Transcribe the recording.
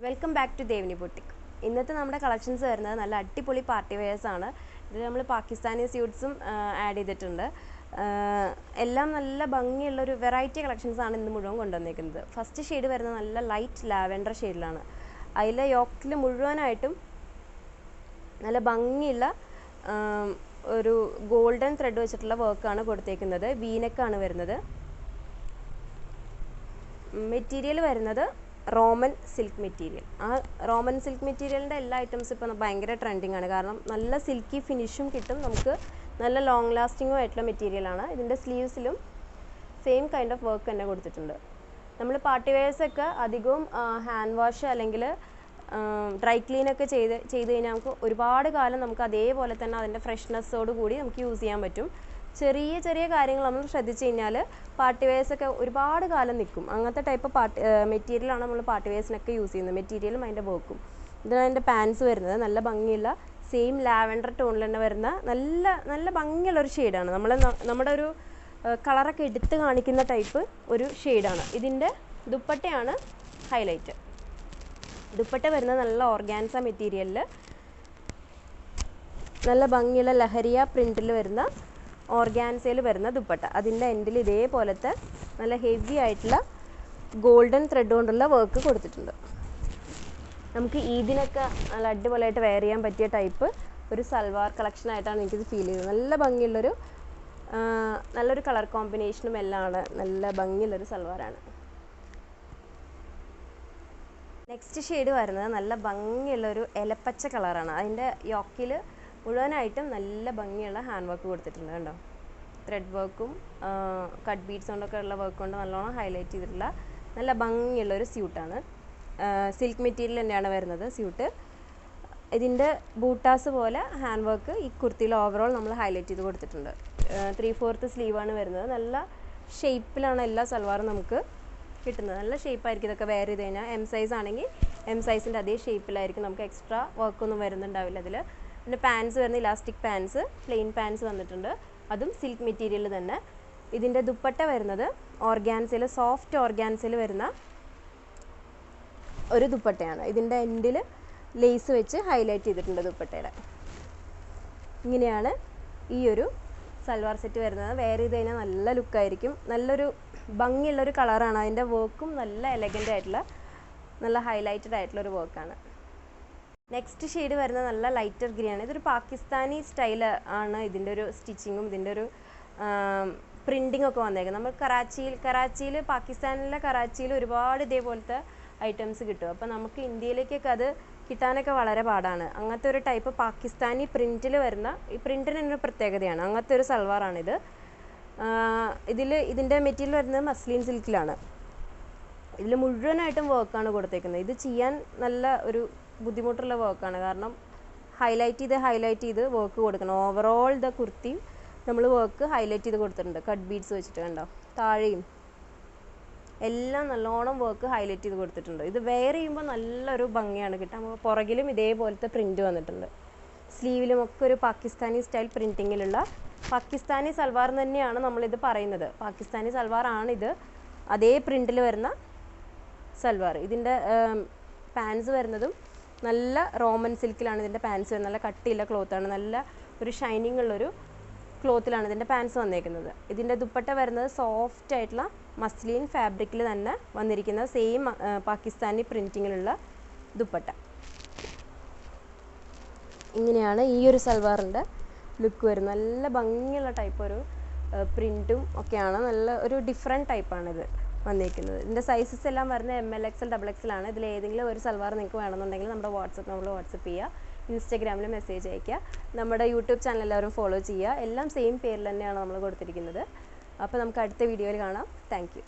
Welcome back to Devini boutique. ഇന്നത്തെ നമ്മുടെ collections വരുന്നത് നല്ല അടിപൊളി പാർട്ടി വെയേഴ്സ് ആണ്. ഇതിൽ നമ്മൾ പാകിസ്ഥാനി സ്യൂട്ട്സും ആഡ് ചെയ്തിട്ടുണ്ട്. എല്ലാം നല്ല ഭംഗിയുള്ളൊരു വെറൈറ്റി കളക്ഷൻസ് ആണ് ഇന്ന് മുഴുവൻ കൊണ്ടുവന്നിരിക്കുന്നത്. ഫസ്റ്റ് ഷെയ്ഡ് വരുന്നത് നല്ല ലൈറ്റ് ലാവെൻഡർ ഷെയ്ഡിലാണ്. അതിലെ യോക്കിൽ മുഴുവനായിട്ടും നല്ല ഭംഗിയുള്ള ഒരു ഗോൾഡൻ ത്രെഡ് വെച്ചിട്ടുള്ള വർക്കാണ് കൊടുത്തേക്കുന്നത്. വീനെക്കാണ് വരുന്നത്. മെറ്റീരിയൽ വരുന്നത് റോമൻ സിൽക്ക് മെറ്റീരിയൽ. ആ റോമൻ സിൽക്ക് മെറ്റീരിയലിൻ്റെ എല്ലാ ഐറ്റംസും ഇപ്പോൾ ഭയങ്കര ട്രെൻഡിങ് ആണ്. കാരണം നല്ല സിൽക്കി ഫിനിഷും കിട്ടും, നമുക്ക് നല്ല ലോങ് ലാസ്റ്റിങ്ങും ആയിട്ടുള്ള മെറ്റീരിയലാണ്. ഇതിൻ്റെ സ്ലീവ്സിലും സെയിം കൈൻഡ് ഓഫ് വർക്ക് തന്നെ കൊടുത്തിട്ടുണ്ട്. നമ്മൾ പാർട്ടി വെയേഴ്സൊക്കെ അധികവും ഹാൻഡ് വാഷ് അല്ലെങ്കിൽ ഡ്രൈ ക്ലീനൊക്കെ ചെയ്ത് കഴിഞ്ഞാൽ നമുക്ക് ഒരുപാട് കാലം നമുക്ക് അതേപോലെ തന്നെ അതിൻ്റെ ഫ്രഷ്നെസ്സോട് കൂടി നമുക്ക് യൂസ് ചെയ്യാൻ പറ്റും. ചെറിയ ചെറിയ കാര്യങ്ങൾ നമ്മൾ ശ്രദ്ധിച്ചു കഴിഞ്ഞാൽ പാർട്ടി വെയേഴ്സൊക്കെ ഒരുപാട് കാലം നിൽക്കും. അങ്ങനത്തെ ടൈപ്പ് മെറ്റീരിയലാണ് നമ്മൾ പാർട്ടി വെയേഴ്സിനൊക്കെ യൂസ് ചെയ്യുന്നത്. മെറ്റീരിയലും അതിൻ്റെ വർക്കും. ഇതാണ് അതിൻ്റെ പാൻസ് വരുന്നത്. നല്ല ഭംഗിയുള്ള സെയിം ലാവെൻഡർ ടോണിൽ തന്നെ വരുന്ന നല്ല നല്ല ഭംഗിയുള്ളൊരു ഷെയ്ഡാണ്. നമ്മുടെ ഒരു കളറൊക്കെ എടുത്ത് കാണിക്കുന്ന ടൈപ്പ് ഒരു ഷെയ്ഡാണ്. ഇതിൻ്റെ ദുപ്പട്ടയാണ് ഹൈലൈറ്റ്. ദുപ്പട്ട വരുന്നത് നല്ല ഓർഗാൻസ മെറ്റീരിയലിൽ നല്ല ഭംഗിയുള്ള ലഹരിയ പ്രിൻറ്റിൽ വരുന്ന ഓർഗാൻസയിൽ വരുന്ന ദുപ്പട്ട. അതിൻ്റെ എൻഡിൽ ഇതേപോലത്തെ നല്ല ഹെവി ആയിട്ടുള്ള ഗോൾഡൻ ത്രെഡ് കൊണ്ടുള്ള വർക്ക് കൊടുത്തിട്ടുണ്ട്. നമുക്ക് ഈദിനൊക്കെ നല്ല അടിപൊളിയായിട്ട് വെയർ ചെയ്യാൻ പറ്റിയ ടൈപ്പ് ഒരു സൽവാർ കളക്ഷനായിട്ടാണ് എനിക്കിത് ഫീൽ ചെയ്തത്. നല്ല ഭംഗിയുള്ളൊരു നല്ലൊരു കളർ കോമ്പിനേഷനും എല്ലാം ആണ്. നല്ല ഭംഗിയുള്ളൊരു സൽവാറാണ്. നെക്സ്റ്റ് ഷെയ്ഡ് വരുന്നത് നല്ല ഭംഗിയുള്ളൊരു ഇലപ്പച്ച കളറാണ്. അതിൻ്റെ യോക്കിൽ മുഴുവനായിട്ടും നല്ല ഭംഗിയുള്ള ഹാൻഡ് വർക്ക് കൊടുത്തിട്ടുണ്ട്. കണ്ടോ, ത്രെഡ് വർക്കും കട്ട് ബീഡ്സ് കൊണ്ടൊക്കെ ഉള്ള വർക്ക് കൊണ്ട് നല്ലോണം ഹൈലൈറ്റ് ചെയ്തിട്ടുള്ള നല്ല ഭംഗിയുള്ളൊരു സ്യൂട്ടാണ്. സിൽക്ക് മെറ്റീരിയൽ തന്നെയാണ് വരുന്നത് സ്യൂട്ട്. ഇതിൻ്റെ ബൂട്ടാസ് പോലെ ഹാൻഡ് വർക്ക് ഈ കുർത്തിയിൽ ഓവറോൾ നമ്മൾ ഹൈലൈറ്റ് ചെയ്ത് കൊടുത്തിട്ടുണ്ട്. 3/4 സ്ലീവാണ് വരുന്നത്. നല്ല ഷേപ്പിലാണ് എല്ലാ സൽവാറും നമുക്ക് കിട്ടുന്നത്. നല്ല ഷേപ്പായിരിക്കും. ഇതൊക്കെ വെയർ ചെയ്ത് കഴിഞ്ഞാൽ എം സൈസ് ആണെങ്കിൽ എം സൈസിൻ്റെ അതേ ഷേപ്പിലായിരിക്കും. നമുക്ക് എക്സ്ട്രാ വർക്കൊന്നും വരുന്നുണ്ടാവില്ല അതിൽ. പിന്നെ പാൻസ് വരുന്ന ഇലാസ്റ്റിക് പാൻസ്, പ്ലെയിൻ പാൻസ് വന്നിട്ടുണ്ട്. അതും സിൽക്ക് മെറ്റീരിയൽ തന്നെ. ഇതിൻ്റെ ദുപ്പട്ട വരുന്നത് ഓർഗാൻസയിൽ, സോഫ്റ്റ് ഓർഗാൻസയിൽ വരുന്ന ഒരു ദുപ്പട്ടയാണ്. ഇതിൻ്റെ എൻഡിൽ ലേസ് വെച്ച് ഹൈലൈറ്റ് ചെയ്തിട്ടുണ്ട് ദുപ്പട്ടയുടെ. ഇങ്ങനെയാണ് ഈ ഒരു സൽവാർ സെറ്റ് വരുന്നത്. വെയർ ചെയ്ത് കഴിഞ്ഞാൽ നല്ല ലുക്കായിരിക്കും. നല്ലൊരു ഭംഗിയുള്ളൊരു കളറാണ്. അതിൻ്റെ വർക്കും നല്ല എലഗൻ്റ് ആയിട്ടുള്ള നല്ല ഹൈലൈറ്റഡ് ആയിട്ടുള്ളൊരു വർക്കാണ്. നെക്സ്റ്റ് ഷെയ്ഡ് വരുന്നത് നല്ല ലൈറ്റർ ഗ്രീൻ ആണ്. ഇതൊരു പാകിസ്ഥാനി സ്റ്റൈൽ ആണ്. ഇതിൻ്റെ ഒരു സ്റ്റിച്ചിങ്ങും ഇതിൻ്റെ ഒരു പ്രിൻറ്റിംഗ് ഒക്കെ വന്നേക്കുന്നത്. നമ്മൾ കറാച്ചിയിൽ പാകിസ്ഥാനിലെ കറാച്ചിയിൽ ഒരുപാട് ഇതേപോലത്തെ ഐറ്റംസ് കിട്ടും. അപ്പോൾ നമുക്ക് ഇന്ത്യയിലേക്കൊക്കെ അത് കിട്ടാനൊക്കെ വളരെ പാടാണ്. അങ്ങനത്തെ ഒരു ടൈപ്പ് പാകിസ്ഥാനി പ്രിൻറ്റിൽ വരുന്ന, ഈ പ്രിൻറ്റിന് ഒരു പ്രത്യേകതയാണ്. അങ്ങനത്തെ ഒരു സൽവാറാണിത്. ഇതിൻ്റെ മെറ്റീരിയൽ വരുന്നത് മസ്ലിൻ സിൽക്കിലാണ്. ഇതിൽ മുഴുവനായിട്ടും വർക്കാണ് കൊടുത്തേക്കുന്നത്. ഇത് ചെയ്യാൻ നല്ല ഒരു ബുദ്ധിമുട്ടുള്ള വർക്കാണ്. കാരണം ഹൈലൈറ്റ് ചെയ്ത് വർക്ക് കൊടുക്കണം. ഓവറോൾ ദ കുർത്തി നമ്മൾ വർക്ക് ഹൈലൈറ്റ് ചെയ്ത് കൊടുത്തിട്ടുണ്ട്. കട്ട് ബീഡ്സ് വെച്ചിട്ട് കണ്ടോ, താഴെയും എല്ലാം നല്ലോണം വർക്ക് ഹൈലൈറ്റ് ചെയ്ത് കൊടുത്തിട്ടുണ്ട്. ഇത് വെയർ ചെയ്യുമ്പോൾ നല്ലൊരു ഭംഗിയാണ് കിട്ടുക. പുറകിലും ഇതേപോലത്തെ പ്രിൻറ്റ് വന്നിട്ടുണ്ട്. സ്ലീവിലും ഒക്കെ ഒരു പാകിസ്ഥാനി സ്റ്റൈൽ പ്രിൻറ്റിങ്ങിലുള്ള പാകിസ്ഥാനി സൽവാർ തന്നെയാണ് നമ്മളിത് പറയുന്നത്. പാകിസ്ഥാനി സൽവാർ ആണിത്. അതേ പ്രിൻറ്റിൽ വരുന്ന സൽവാർ. ഇതിൻ്റെ പാൻസ് വരുന്നതും നല്ല റോമൻ സിൽക്കിലാണ് ഇതിൻ്റെ പാൻസ് വരുന്നത്. നല്ല കട്ടിയുള്ള ക്ലോത്താണ്. നല്ല ഒരു ഷൈനിങ് ഉള്ളൊരു ക്ലോത്തിലാണ് ഇതിൻ്റെ പാൻസ് വന്നേക്കുന്നത്. ഇതിൻ്റെ ദുപ്പട്ട വരുന്നത് സോഫ്റ്റ് ആയിട്ടുള്ള മസ്ലിൻ ഫാബ്രിക്കിൽ തന്നെ വന്നിരിക്കുന്ന സെയിം പാകിസ്ഥാനി പ്രിൻറ്റിങ്ങിലുള്ള ദുപ്പട്ട. ഇങ്ങനെയാണ് ഈ ഒരു സൽവാറിൻ്റെ ലുക്ക് വരുന്നത്. നല്ല ഭംഗിയുള്ള ടൈപ്പ് ഒരു പ്രിൻറ്റും ഒക്കെയാണ്. നല്ല ഒരു ഡിഫറെൻറ്റ് ടൈപ്പാണിത് വന്നിരിക്കുന്നത്. ഇതിൻ്റെ സൈസസ് എല്ലാം വരുന്നത് ML, XL, XXL ആണ്. ഇതിൽ ഏതെങ്കിലും ഒരു സൽവാർ നിങ്ങൾക്ക് വേണമെന്നുണ്ടെങ്കിൽ നമ്മുടെ വാട്സപ്പ് ചെയ്യുക. ഇൻസ്റ്റഗ്രാമിൽ മെസ്സേജ് അയയ്ക്കുക. നമ്മുടെ യൂട്യൂബ് ചാനൽ എല്ലാവരും ഫോളോ ചെയ്യുക. എല്ലാം സെയിം പേരിൽ തന്നെയാണ് നമ്മൾ കൊടുത്തിരിക്കുന്നത്. അപ്പോൾ നമുക്ക് അടുത്ത വീഡിയോയിൽ കാണാം. Thank you.